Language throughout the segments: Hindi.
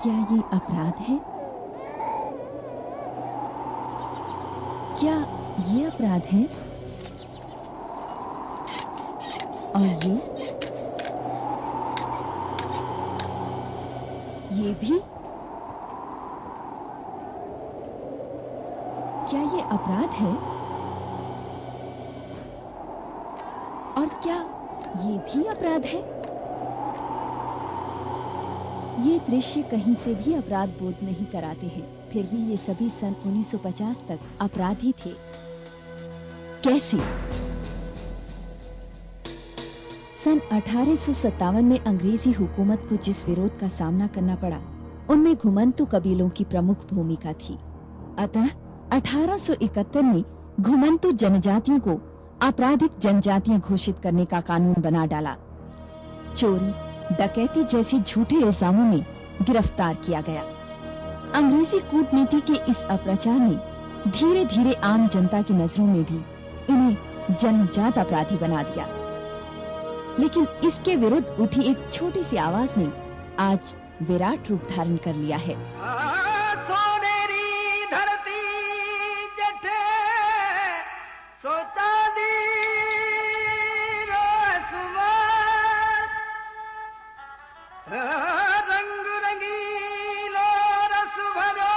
क्या ये अपराध है? क्या ये अपराध है? और ये भी? क्या ये अपराध है? और क्या ये भी अपराध है? ये दृश्य कहीं से भी अपराध बोध नहीं कराते हैं, फिर भी ये सभी सन 1950 तक अपराधी थे। कैसे? सन 1857 में अंग्रेजी हुकूमत को जिस विरोध का सामना करना पड़ा, उनमें घुमंतु कबीलों की प्रमुख भूमिका थी। अतः 1871 में घुमंतु जनजातियों को आपराधिक जनजातियां घोषित करने का कानून बना डाला। चोरी, डकैती जैसे झूठे इल्जामों में गिरफ्तार किया गया। अंग्रेजी कूटनीति के इस अप्रचार ने धीरे धीरे आम जनता की नजरों में भी इन्हें जन्मजात अपराधी बना दिया। लेकिन इसके विरुद्ध उठी एक छोटी सी आवाज ने आज विराट रूप धारण कर लिया है। रंग रंगीलो रस भरो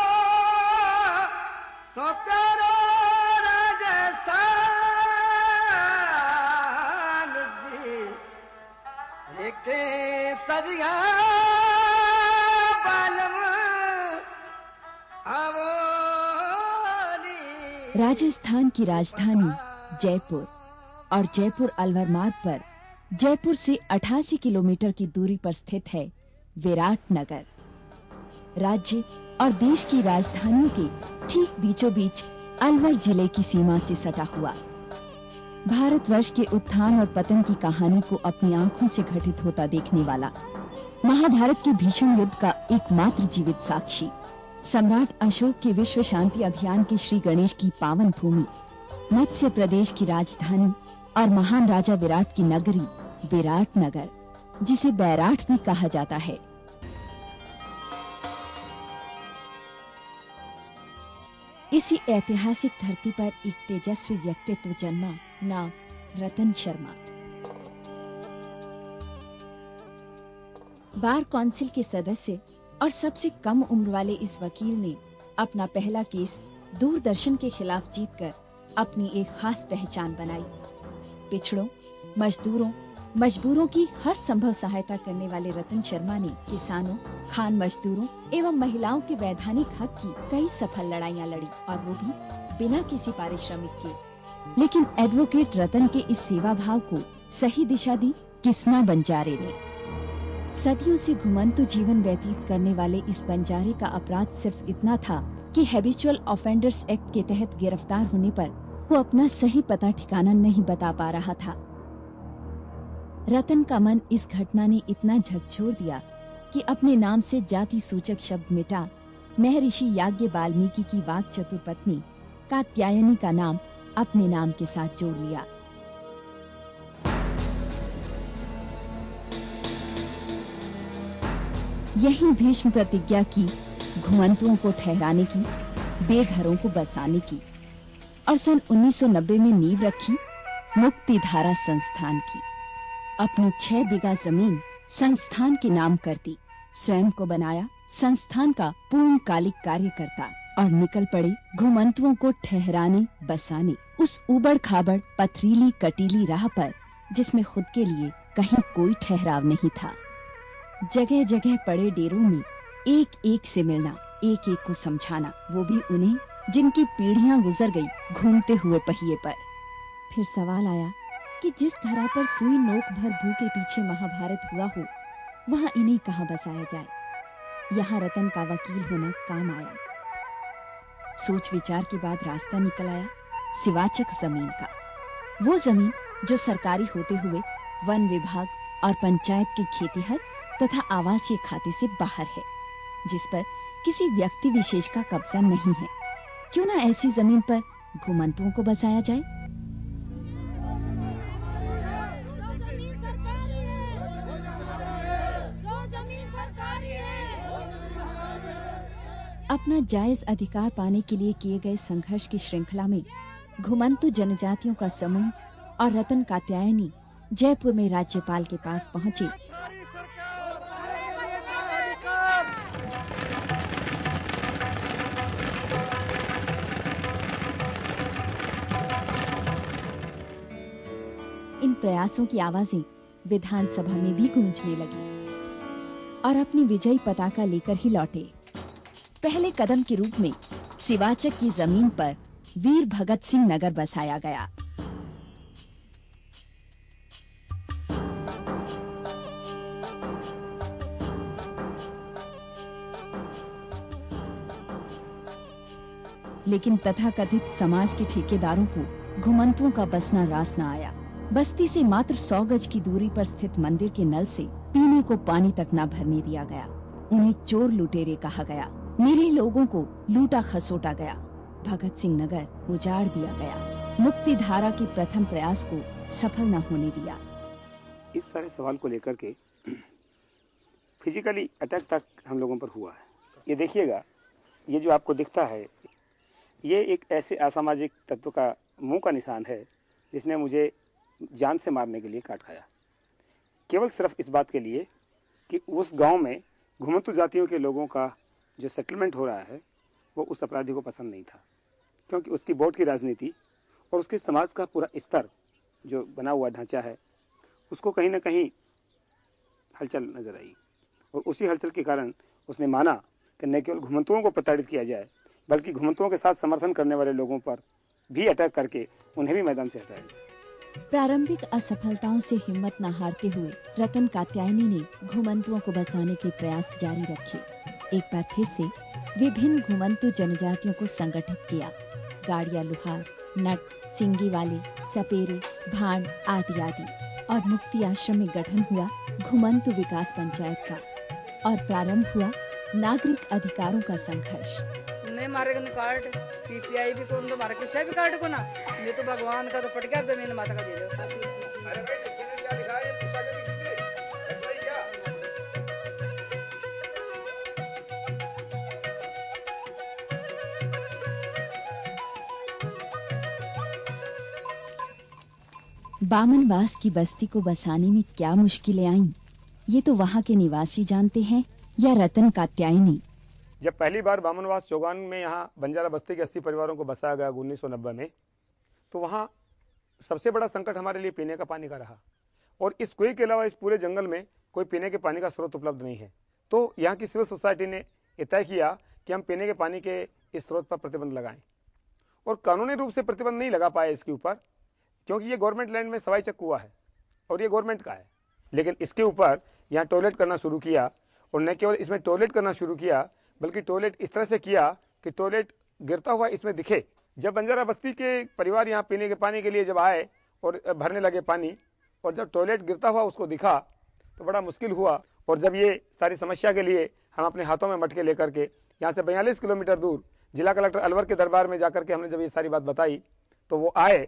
सो प्यारो राजस्थान जी एक सरिया बालम आवोली। राजस्थान की राजधानी जयपुर और जयपुर अलवर मार्ग पर जयपुर से 88 किलोमीटर की दूरी पर स्थित है विराट नगर। राज्य और देश की राजधानियों के ठीक बीचों बीच अलवर जिले की सीमा से सटा हुआ, भारतवर्ष के उत्थान और पतन की कहानी को अपनी आंखों से घटित होता देखने वाला, महाभारत के भीषण युद्ध का एकमात्र जीवित साक्षी, सम्राट अशोक के विश्व शांति अभियान के श्री गणेश की पावन भूमि, मत्स्य प्रदेश की राजधानी और महान राजा विराट की नगरी विराट नगर, जिसे बैराठ भी कहा जाता है। इसी ऐतिहासिक धरती पर एक तेजस्वी व्यक्तित्व जन्मा, नाम रतन शर्मा। बार काउंसिल के सदस्य और सबसे कम उम्र वाले इस वकील ने अपना पहला केस दूरदर्शन के खिलाफ जीतकर अपनी एक खास पहचान बनाई। पिछड़ों, मजदूरों, मजबूरों की हर संभव सहायता करने वाले रतन शर्मा ने किसानों, खान मजदूरों एवं महिलाओं के वैधानिक हक की कई सफल लड़ाइयां लड़ी, और वो भी बिना किसी पारिश्रमिक के। लेकिन एडवोकेट रतन के इस सेवा भाव को सही दिशा दी किस्ना बंजारे ने। सदियों से घुमंतु जीवन व्यतीत करने वाले इस बंजारे का अपराध सिर्फ इतना था कि हैबिचुअल ऑफेंडर्स एक्ट के तहत गिरफ्तार होने पर वो अपना सही पता ठिकाना नहीं बता पा रहा था। रतन का मन इस घटना ने इतना झकझोर दिया कि अपने नाम से जाति सूचक शब्द मिटा महर्षि याज्ञ वाल्मीकि की वाक चतुर पत्नी कात्यायनी का नाम अपने नाम के साथ जोड़ लिया। यही भीष्म प्रतिज्ञा की घुमंतुओं को ठहराने की, बेघरों को बसाने की, और सन 1990 में नींव रखी मुक्तिधारा संस्थान की। अपनी 6 बीघा जमीन संस्थान के नाम कर दी, स्वयं को बनाया संस्थान का पूर्णकालिक कार्यकर्ता और निकल पड़े घुमंतुओं को ठहराने बसाने उस उबड़ खाबड़ पथरीली कटीली राह पर जिसमें खुद के लिए कहीं कोई ठहराव नहीं था। जगह जगह पड़े डेरों में एक एक से मिलना, एक एक को समझाना, वो भी उन्हें जिनकी पीढ़ियां गुजर गई घूमते हुए पहिए पर। फिर सवाल आया कि जिस धरा पर सुई नोक भर भू के पीछे महाभारत हुआ हो, वहां इन्हें कहां बसाया जाए। यहाँ रतन का वकील होना काम आया। सोच विचार के बाद रास्ता निकल आया सिवाचक जमीन का। वो जमीन जो सरकारी होते हुए वन विभाग और पंचायत के खेतीहर तथा आवासीय खाते से बाहर है, जिस पर किसी व्यक्ति विशेष का कब्जा नहीं है। क्यों ना ऐसी जमीन पर घुमंतुओं को बसाया जाए। अपना जायज अधिकार पाने के लिए किए गए संघर्ष की श्रृंखला में घुमंतु जनजातियों का समूह और रतन कात्यायनी जयपुर में राज्यपाल के पास पहुंचे। इन प्रयासों की आवाजें विधानसभा में भी गूंजने लगी और अपनी विजयी पताका लेकर ही लौटे। पहले कदम के रूप में सिवाचक की जमीन पर वीर भगत सिंह नगर बसाया गया। लेकिन तथाकथित समाज के ठेकेदारों को घुमंतुओं का बसना रास न आया। बस्ती से मात्र 100 गज की दूरी पर स्थित मंदिर के नल से पीने को पानी तक न भरने दिया गया। उन्हें चोर लुटेरे कहा गया। निरीह लोगों को लूटा खसोटा गया। भगत सिंह नगर उजाड़ दिया गया। मुक्ति धारा के प्रथम प्रयास को सफल न होने दिया। इस सारे सवाल को लेकर के फिजिकली अटैक तक हम लोगों पर हुआ है। ये देखिएगा, ये जो आपको दिखता है, ये एक ऐसे असामाजिक तत्व का मुंह का निशान है जिसने मुझे जान से मारने के लिए काट खाया, केवल सिर्फ इस बात के लिए कि उस गांव में घुमंतु जातियों के लोगों का जो सेटलमेंट हो रहा है वो उस अपराधी को पसंद नहीं था, क्योंकि उसकी वोट की राजनीति और उसके समाज का पूरा स्तर जो बना हुआ ढांचा है उसको कहीं ना कहीं हलचल नजर आई। और उसी हलचल के कारण उसने माना कि न केवल घुमंतुओं को प्रताड़ित किया जाए बल्कि घुमंतुओं के साथ समर्थन करने वाले लोगों पर भी अटैक करके उन्हें भी मैदान से हटाया जाए। प्रारंभिक असफलताओं से हिम्मत न हारते हुए रतन कात्यायनी ने घुमंतुओं को बसाने के प्रयास जारी रखे। एक बार फिर से विभिन्न घुमंतु जनजातियों को संगठित किया। गाड़िया लुहार, नट, सिंगी वाले, सपेरे, भांड आदि आदि और मुक्ति आश्रम में गठन हुआ घुमंतु विकास पंचायत का और प्रारंभ हुआ नागरिक अधिकारों का संघर्ष। नहीं मारेगा न कार्ड, पीपीआई भी कौन तो मारे किसी भी कार्ड को ना, ये तो भगवान का तो पट गया, जमीन माता का दे दो। बामनवास की बस्ती को बसाने में क्या मुश्किलें आईं, ये तो वहाँ के निवासी जानते हैं या रतन कात्यायनी। जब पहली बार बामनवास चौगान में यहाँ बंजारा बस्ती के 80 परिवारों को बसाया गया 1990 में, तो वहाँ सबसे बड़ा संकट हमारे लिए पीने का पानी का रहा। और इस कुएं के अलावा इस पूरे जंगल में कोई पीने के पानी का स्रोत उपलब्ध नहीं है। तो यहाँ की सिविल सोसाइटी ने तय किया कि हम पीने के पानी के इस स्रोत पर प्रतिबंध लगाएं। और कानूनी रूप से प्रतिबंध नहीं लगा पाए इसके ऊपर, क्योंकि ये गवर्नमेंट लैंड में सवाई चक कुआ है और ये गवर्नमेंट का है। लेकिन इसके ऊपर यहाँ टॉयलेट करना शुरू किया, और न केवल इसमें टॉयलेट करना शुरू किया बल्कि टॉयलेट इस तरह से किया कि टॉयलेट गिरता हुआ इसमें दिखे। जब बंजारा बस्ती के परिवार यहाँ पीने के पानी के लिए जब आए और भरने लगे पानी, और जब टॉयलेट गिरता हुआ उसको दिखा तो बड़ा मुश्किल हुआ। और जब ये सारी समस्या के लिए हम अपने हाथों में मटके लेकर के यहाँ से 42 किलोमीटर दूर जिला कलेक्टर अलवर के दरबार में जाकर के हमने जब ये सारी बात बताई, तो वो आए,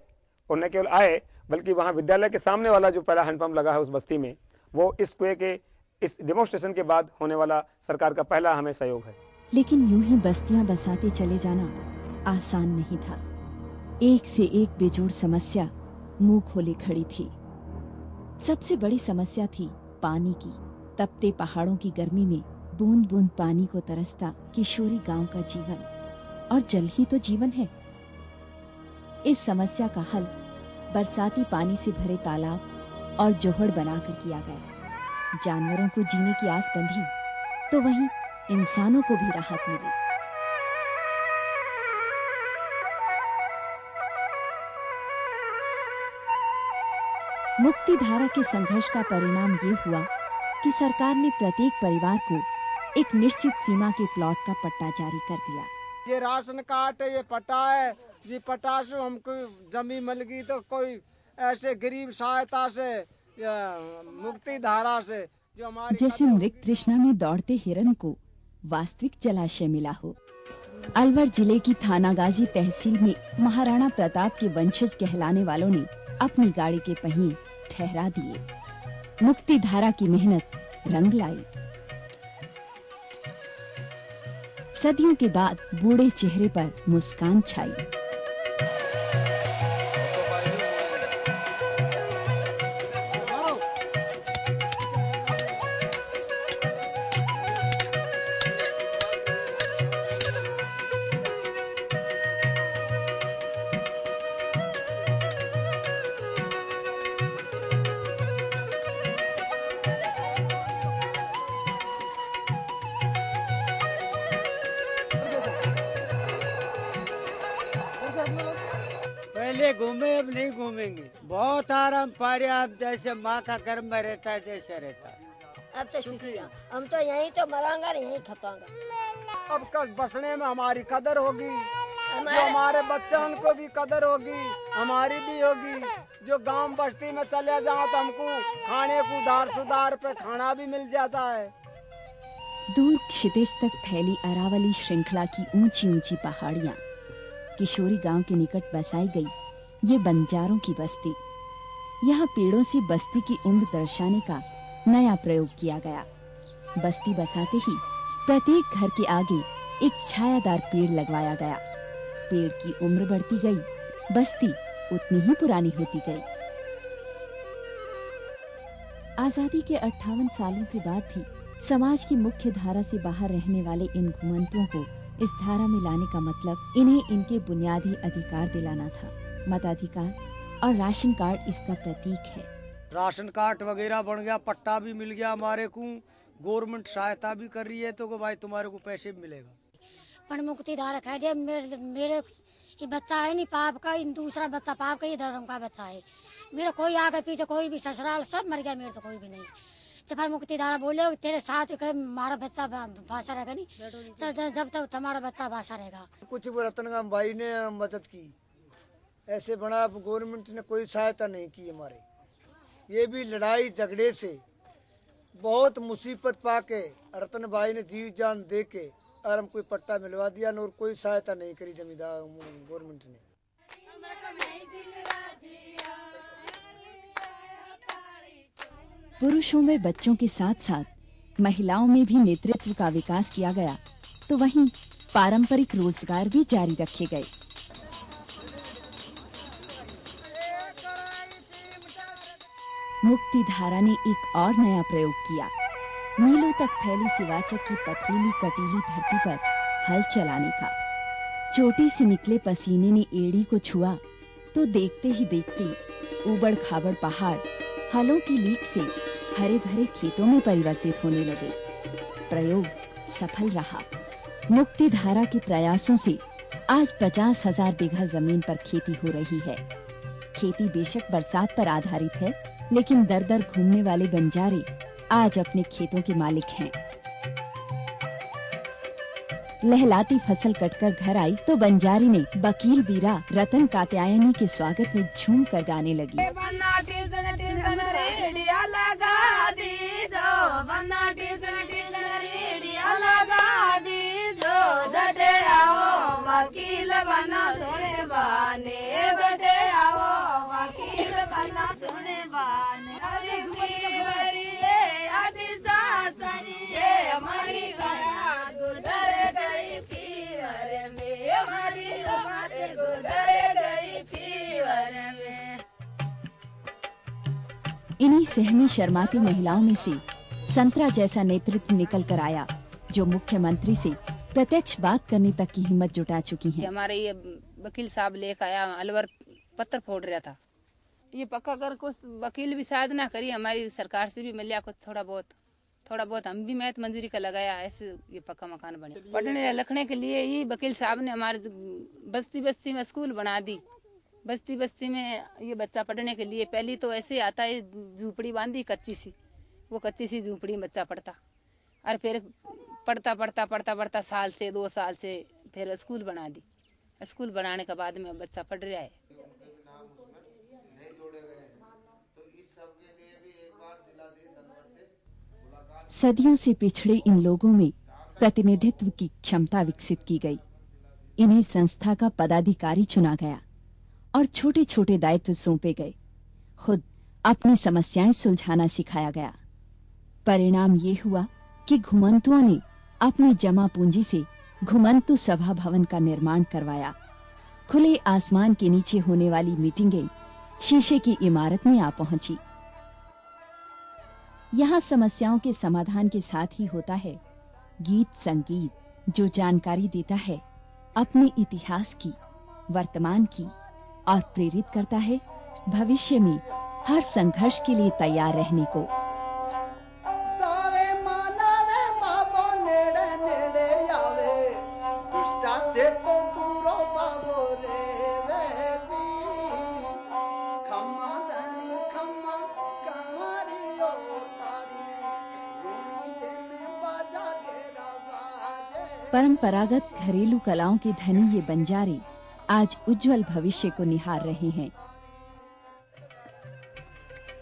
और न केवल आए बल्कि वहाँ विद्यालय के सामने वाला जो पहला हैंडपंप लगा है उस बस्ती में, वो इस कुएं के इस डेमोन्स्ट्रेशन के बाद होने वाला सरकार का पहला हमें सहयोग है। लेकिन यूं ही बस्तियां बसाते चले जाना आसान नहीं था। एक से एक बेजोड़ समस्या मुंह खोले खड़ी थी। सबसे बड़ी समस्या थी पानी की। तपते पहाड़ों की गर्मी में बूंद बूंद पानी को तरसता किशोरी गांव का जीवन, और जल ही तो जीवन है। इस समस्या का हल बरसाती पानी से भरे तालाब और जोहड़ बनाकर किया गया। जानवरों को जीने की आस बंधी तो वहीं इंसानों को भी राहत मिली। मुक्ति धारा के संघर्ष का परिणाम ये हुआ कि सरकार ने प्रत्येक परिवार को एक निश्चित सीमा के प्लॉट का पट्टा जारी कर दिया। ये राशन कार्ड है, ये पट्टा है, ये पट्टा से हमको जमीन मिल गई तो कोई ऐसे गरीब सहायता से मुक्ति धारा से जो हमारी जैसे मृग तृष्णा में दौड़ते हिरण को वास्तविक जलाशय मिला हो। अलवर जिले की थानागाजी तहसील में महाराणा प्रताप के वंशज कहलाने वालों ने अपनी गाड़ी के पहिए ठहरा दिए। मुक्ति धारा की मेहनत रंग लाई। सदियों के बाद बूढ़े चेहरे पर मुस्कान छाई। पहले घूमे अब नहीं घूमेंगे। बहुत आराम पा रहे, अब जैसे माँ का घर में रहता है जैसे रहता है। अब तो शुक्रिया, हम तो यहीं तो मरांगा यहीं खपांगा। अब कल बसने में हमारी कदर होगी, जो हमारे बच्चे उनको भी कदर होगी, हमारी भी होगी। जो गांव बस्ती में चले जाओ तो हमको खाने को दार सुधार पे खाना भी मिल जाता है। दूर क्षितिज तक फैली अरावली श्रृंखला की ऊंची ऊंची पहाड़ियां, किशोरी गांव के निकट बसाई गई ये बंजारों की बस्ती। यहाँ पेड़ों से बस्ती की उम्र दर्शाने का नया प्रयोग किया गया। बस्ती बसाते ही प्रत्येक घर के आगे एक छायादार पेड़ लगवाया गया। पेड़ की उम्र बढ़ती गई, बस्ती उतनी ही पुरानी होती गई। आजादी के 58 सालों के बाद भी समाज की मुख्य धारा से बाहर रहने वाले इन घुमंतुओं को इस धारा में लाने का मतलब इन्हें इनके बुनियादी अधिकार दिलाना था। मताधिकार और राशन कार्ड इसका प्रतीक है। राशन कार्ड वगैरह बन गया, पट्टा भी मिल गया हमारे को, गवर्नमेंट सहायता भी कर रही है, तो भाई तुम्हारे को पैसे भी मिलेगा। पर मुक्ति धारा कह दे, मेरे ये बच्चा है नहीं पाप का, दूसरा बच्चा पाप का, ये धर्म का बच्चा है। मेरा कोई आगे पीछे कोई भी ससुराल सब मर गया, मेरे तो कोई भी नहीं। जब भाई मुक्ति धारा बोले तेरे साथ हमारा बच्चा भाषा रहेगा नहीं, जब तक तुम्हारा बच्चा भाषा रहेगा। कुछ रतनगाम भाई ने मदद की, ऐसे बड़ा गवर्नमेंट ने कोई सहायता नहीं की हमारे। ये भी लड़ाई झगड़े से बहुत मुसीबत पाके रतन भाई ने जीव जान दे के और हम कोई पट्टा मिलवा दिया और कोई सहायता नहीं करी जमींदार गवर्नमेंट ने। पुरुषों में बच्चों के साथ साथ महिलाओं में भी नेतृत्व का विकास किया गया, तो वहीं पारंपरिक रोजगार भी जारी रखे गए। मुक्ति धारा ने एक और नया प्रयोग किया, मीलों तक फैली सिवाचक की पथरीली कटीली धरती पर हल चलाने का। चोटी से निकले पसीने ने एड़ी को छुआ तो देखते ही देखते ऊबड़ खाबड़ पहाड़ हलों की लीक से हरे भरे खेतों में परिवर्तित होने लगे। प्रयोग सफल रहा। मुक्ति धारा के प्रयासों से आज 50,000 बीघा जमीन पर खेती हो रही है। खेती बेशक बरसात पर आधारित है, लेकिन दर दर घूमने वाले बंजारे आज अपने खेतों के मालिक हैं। लहलाती फसल कटकर घर आई तो बंजारी ने वकील बीरा रतन कात्यायनी के स्वागत में झूम कर गाने लगी। वकील बना सोने बाने, दटे आओ वकील बना सोने बाने। हमारी गाया गुजर गई फीवर में, हमारी गुजर गई फीवर में। इन्हीं सहमी शर्माती महिलाओं में से संतरा जैसा नेतृत्व निकल कर आया, जो मुख्यमंत्री से प्रत्यक्ष बात करने तक की हिम्मत जुटा चुकी हैं। हमारे ये वकील साहब लेकर आया, अलवर पत्थर फोड़ रहा था, ये पक्का कर कुछ वकील भी शायद ना करी, हमारी सरकार से भी मिल गया कुछ थोड़ा बहुत हम भी मैथ मंजूरी का लगाया, ऐसे ये पक्का मकान बने। पढ़ने लिखने के लिए ही वकील साहब ने हमारे बस्ती बस्ती में स्कूल बना दी। बस्ती बस्ती में ये बच्चा पढ़ने के लिए पहली तो ऐसे आता है, झूपड़ी बांधी कच्ची सी, वो कच्ची सी झूपड़ी में बच्चा पढ़ता, और फिर पढ़ता साल से 2 साल से फिर स्कूल बना दी। स्कूल बनाने के बाद में बच्चा पढ़ रहा है। सदियों से पिछड़े इन लोगों में प्रतिनिधित्व की क्षमता विकसित की गई। इन्हें संस्था का पदाधिकारी चुना गया और छोटे छोटे दायित्व सौंपे गए। खुद अपनी समस्याएं सुलझाना सिखाया गया। परिणाम ये हुआ कि घुमंतुओं ने अपनी जमा पूंजी से घुमंतु सभा भवन का निर्माण करवाया। खुले आसमान के नीचे होने वाली मीटिंगें शीशे की इमारत में आ पहुंची। यहाँ समस्याओं के समाधान के साथ ही होता है गीत संगीत, जो जानकारी देता है अपने इतिहास की, वर्तमान की, और प्रेरित करता है भविष्य में हर संघर्ष के लिए तैयार रहने को। परंपरागत घरेलू कलाओं के धनी ये बंजारे आज उज्जवल भविष्य को निहार रहे हैं।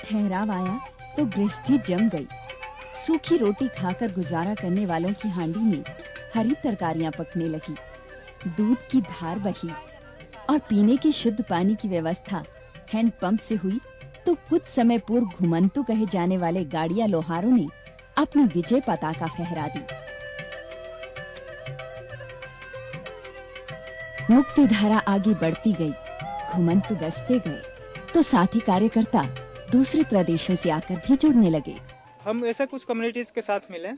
ठहराव आया तो गृहस्थी जम गई। सूखी रोटी खाकर गुजारा करने वालों की हांडी में हरी तरकारियां पकने लगी, दूध की धार बही और पीने के शुद्ध पानी की व्यवस्था हैंडपंप से हुई तो कुछ समय पूर्व घुमंतु कहे जाने वाले गाड़िया लोहारों ने अपनी विजय पताका फहरा दी। मुक्ति धारा आगे बढ़ती गई, घुमंतु बसते गए तो साथी कार्यकर्ता दूसरे प्रदेशों से आकर भी जुड़ने लगे। हम ऐसे कुछ कम्युनिटीज के साथ मिले,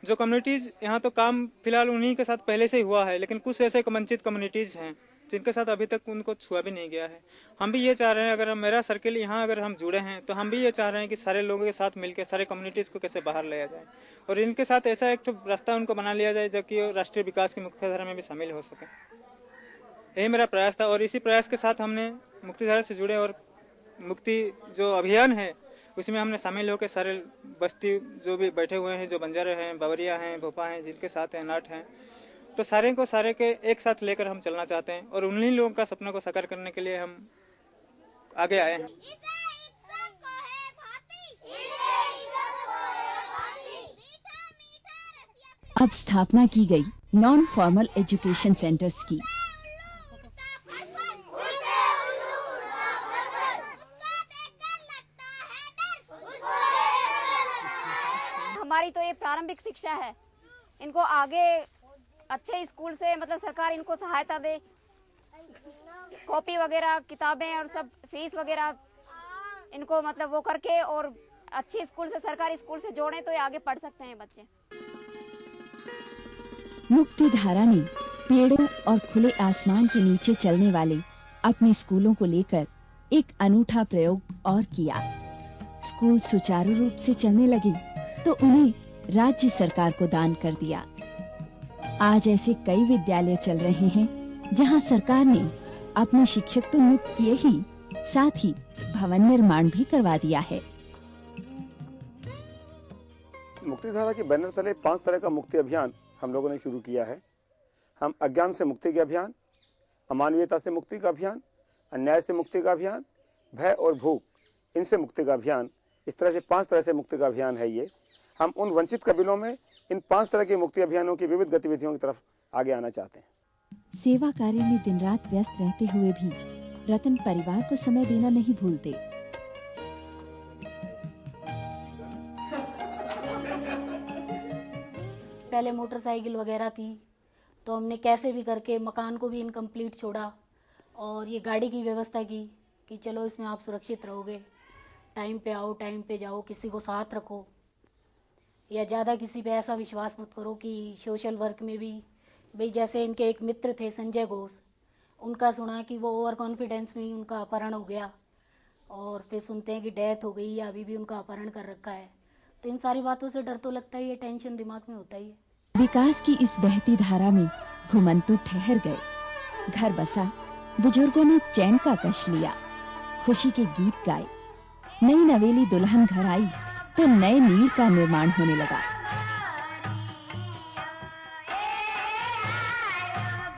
जो कम्युनिटीज यहाँ तो काम फिलहाल उन्हीं के साथ पहले से ही हुआ है, लेकिन कुछ ऐसे वंचित कम्युनिटीज हैं जिनके साथ अभी तक उनको छुआ भी नहीं गया है। हम भी ये चाह रहे हैं, अगर मेरा सर्किल यहाँ अगर हम जुड़े हैं तो हम भी ये चाह रहे हैं कि सारे लोगों के साथ मिलकर सारे कम्युनिटीज को कैसे बाहर लाया जाए और इनके साथ ऐसा एक तो रास्ता उनको बना लिया जाए जो कि राष्ट्रीय विकास की मुख्यधारा में भी शामिल हो सके। यही मेरा प्रयास था और इसी प्रयास के साथ हमने मुक्तिधारा से जुड़े और मुक्ति जो अभियान है उसमें हमने शामिल होकर सारे बस्ती जो भी बैठे हुए हैं, जो बंजारे हैं, बावरिया हैं, भोपा हैं, जिनके साथ हैं, नाट हैं, तो सारे के एक साथ लेकर हम चलना चाहते हैं और उन्हीं लोगों का सपना को साकार करने के लिए हम आगे आए हैं। अब स्थापना की गई नॉन फॉर्मल एजुकेशन सेंटर्स की। हमारी तो ये प्रारंभिक शिक्षा है, इनको आगे अच्छे स्कूल से मतलब सरकार इनको सहायता दे, कॉपी वगैरह, किताबें और सब फीस वगैरह इनको मतलब वो करके और अच्छे स्कूल से, सरकारी स्कूल से जोड़े तो ये आगे पढ़ सकते हैं बच्चे। मुक्ति धारा ने पेड़ों और खुले आसमान के नीचे चलने वाले अपने स्कूलों को लेकर एक अनूठा प्रयोग और किया। स्कूल सुचारू रूप से चलने लगे तो उन्हें राज्य सरकार को दान कर दिया। आज ऐसे कई विद्यालय चल रहे हैं जहां सरकार ने अपने शिक्षक तो नियुक्त किए ही, साथ ही भवन निर्माण भी करवा दिया है। मुक्तिधारा के बैनर तले 5 तरह का मुक्ति अभियान हम लोगों ने शुरू किया है। हम अज्ञान से मुक्ति का अभियान, अमानवीयता से मुक्ति का अभियान, अन्याय से मुक्ति का अभियान, भय और भूख इनसे मुक्ति का अभियान, इस तरह से 5 तरह से मुक्ति का अभियान है ये। हम उन वंचित कबीलों में इन 5 तरह के मुक्ति अभियानों की विविध गतिविधियों की तरफ आगे आना चाहते हैं। सेवा कार्य में दिन रात व्यस्त रहते हुए भी रतन परिवार को समय देना नहीं भूलते। पहले मोटरसाइकिल वगैरह थी तो हमने कैसे भी करके मकान को भी इनकम्प्लीट छोड़ा और ये गाड़ी की व्यवस्था की कि चलो इसमें आप सुरक्षित रहोगे, टाइम पे आओ, टाइम पे जाओ, किसी को साथ रखो या ज़्यादा किसी पे ऐसा विश्वास मत करो कि सोशल वर्क में भी भाई, जैसे इनके एक मित्र थे संजय घोष, उनका सुना कि वो ओवर कॉन्फिडेंस में ही उनका अपहरण हो गया और फिर सुनते हैं कि डेथ हो गई या अभी भी उनका अपहरण कर रखा है। तो इन सारी बातों से डर तो लगता ही है, टेंशन दिमाग में होता ही है। विकास की इस बहती धारा में घुमंतु ठहर गए, घर बसा, बुजुर्गों ने चैन का कश लिया, खुशी के गीत गाए, नई नवेली दुल्हन घर आई तो नए नीड़ का निर्माण होने लगा।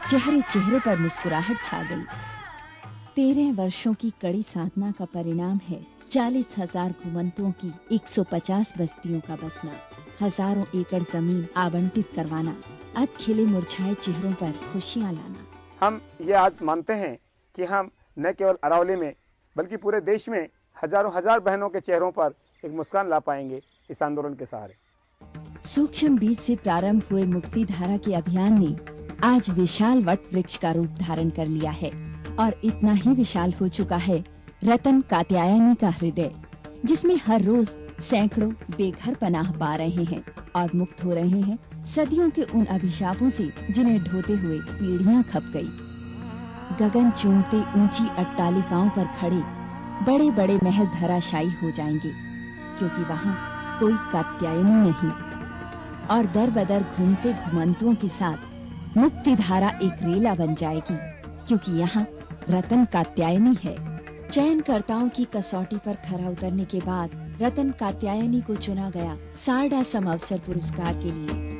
चेहरे चेहरे पर मुस्कुराहट छा गई। 13 वर्षों की कड़ी साधना का परिणाम है 40,000 घुमंतुओं की 150 बस्तियों का बसना, हजारों एकड़ जमीन आवंटित करवाना, अब खिले मुरझाए चेहरों पर खुशियां लाना। हम ये आज मानते हैं कि हम न केवल अरावली में बल्कि पूरे देश में हजारों हजार बहनों के चेहरों पर एक मुस्कान ला पाएंगे इस आंदोलन के सहारे। सूक्ष्म बीज से प्रारंभ हुए मुक्ति धारा के अभियान ने आज विशाल वट वृक्ष का रूप धारण कर लिया है और इतना ही विशाल हो चुका है रतन कात्यायनी का हृदय, जिसमें हर रोज सैकड़ों बेघर पनाह पा रहे हैं और मुक्त हो रहे हैं सदियों के उन अभिशापों से जिन्हें ढोते हुए पीढ़ियां खप गई। गगन चूमते ऊंची अट्टालिकाओं पर खड़े बड़े बड़े महल धराशायी हो जाएंगे, क्योंकि वहाँ कोई कात्यायनी नहीं। और दर बदर घूमते घुमंतुओं के साथ मुक्ति धारा एक रेला बन जाएगी, क्योंकि यहाँ रतन कात्यायनी है। चयनकर्ताओं की कसौटी पर खरा उतरने के बाद रतन कात्यायनी को चुना गया सारडा समअवसर पुरस्कार के लिए।